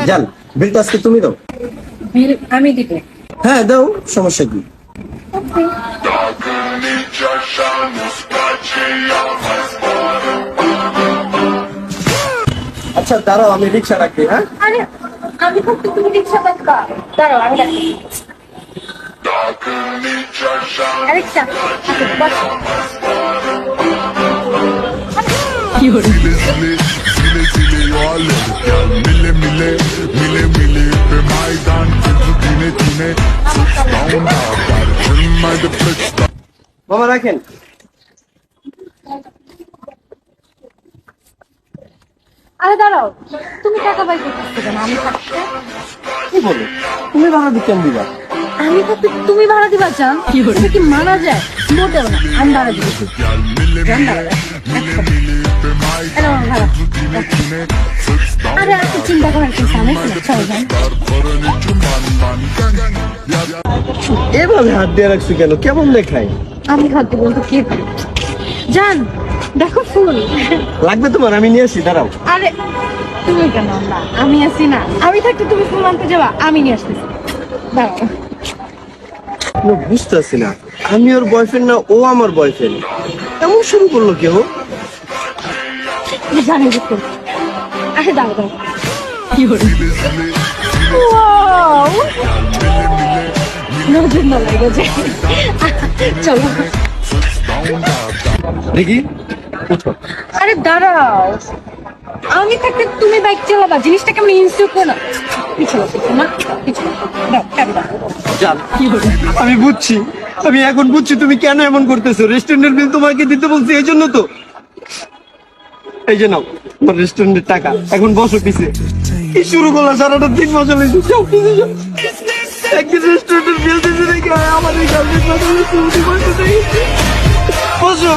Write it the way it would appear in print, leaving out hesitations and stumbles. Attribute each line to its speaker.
Speaker 1: জান, বিলটা আজকে তুমি দাও।
Speaker 2: বিল আমি দিব।
Speaker 1: হ্যাঁ দাও, সমস্যা কি? আচ্ছা দাঁড়াও, আমি রিক্সা রাখি। হ্যাঁ
Speaker 2: আরে আমি ভাবছি তুমি রিক্সা পাচ্ছা। দাঁড়াও আমি রাখি। রিক্সা আচ্ছা বস। কি হলো?
Speaker 1: মামা রাখেন।
Speaker 2: আরে দাঁড়াও, তুমি টাকা পাই করতেছো কেন? আমি থাকতে
Speaker 1: কি বলো, তুমি ভাড়া দিতে দিবা?
Speaker 2: আমি ভাবছি তুমি ভাড়া দিবা চান? কি হলো? কি মানা যায়? মোটেও না, আমি ভাড়া দিচ্ছি। আরে আপনি চিন্তা করার কিছু আমি চলে যান।
Speaker 1: এভাবে হাত দিয়ে রাখছো কেন? কেমন দেখায়?
Speaker 2: আমি খাদ্য বলতে কে জান, দেখো ফুল
Speaker 1: লাগবে তোমার? আমি নিয়ে আসি, দাঁড়াও।
Speaker 2: আরে তুমি কেন না? আমি আছি না? আমি থাকতে তুমি ফুল আনতে যাবা? আমি নিয়ে আসতেছি, দাঁড়াও।
Speaker 1: বুঝতেছি না, আমি ওর বয়ফ্রেন্ড না ও আমার বয়ফ্রেন্ড? এমন শুরু করলো কেউ?
Speaker 2: জানি দেখুন। আরে দাঁড়াও দাঁড়াও, কি হলো? নজর না লাগে যে। চলো
Speaker 1: দেখি উঠো।
Speaker 2: আরে দাঁড়াও, আমি থাকতে তুমি বাইক চালাবা? জিনিসটা কেমন ইনস্টল করো না? পিছনে না পিছনে দাও, চাবি দাও।
Speaker 1: জান, আমি বুঝছি, আমি এখন বুঝছি তুমি কেন এমন করতেছো। রেস্টুরেন্টের বিল তোমাকে দিতে বলছি এই জন্য তো। এই যে নাও তোমার রেস্টুরেন্টের টাকা, এখন বসো পিছে। কি শুরু করলো? সারাটা 3 মাস হলো। একদিন রেস্টুরেন্টের বিল দিতে দেখি আমার এই গার্লফ্রেন্ড বসো।